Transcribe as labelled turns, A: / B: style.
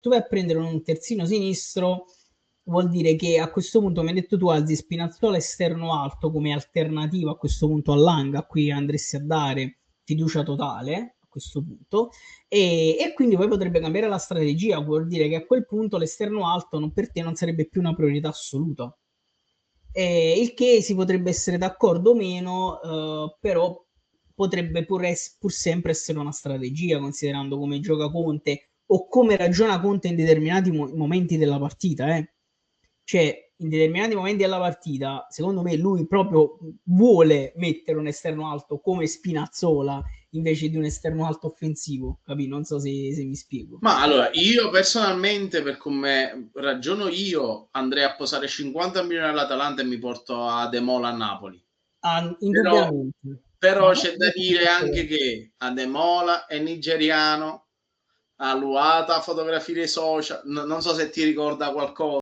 A: tu vai a prendere un terzino sinistro, vuol dire che a questo punto, come hai detto tu, alzi Spinazzola esterno alto come alternativa a questo punto all'Anga, a cui andresti a dare fiducia totale a questo punto, e quindi poi potrebbe cambiare la strategia, vuol dire che a quel punto l'esterno alto per te non sarebbe più una priorità assoluta. Il che si potrebbe essere d'accordo o meno, però potrebbe pur sempre essere una strategia, considerando come gioca Conte o come ragiona Conte in determinati momenti della partita. Cioè, in determinati momenti della partita, secondo me lui proprio vuole mettere un esterno alto come Spinazzola invece di un esterno alto offensivo, capito? Non so se mi spiego.
B: Ma allora, io personalmente, per come ragiono io, andrei a posare 50 milioni all'Atalanta e mi porto a Demola a Napoli.
A: Ah,
B: Però,
A: indubbiamente.
B: però
A: Ma
B: c'è da
A: io sono
B: dire anche
A: d'accordo.
B: che Ademola è nigeriano, ha luata fotografie social, non so se ti ricorda qualcosa.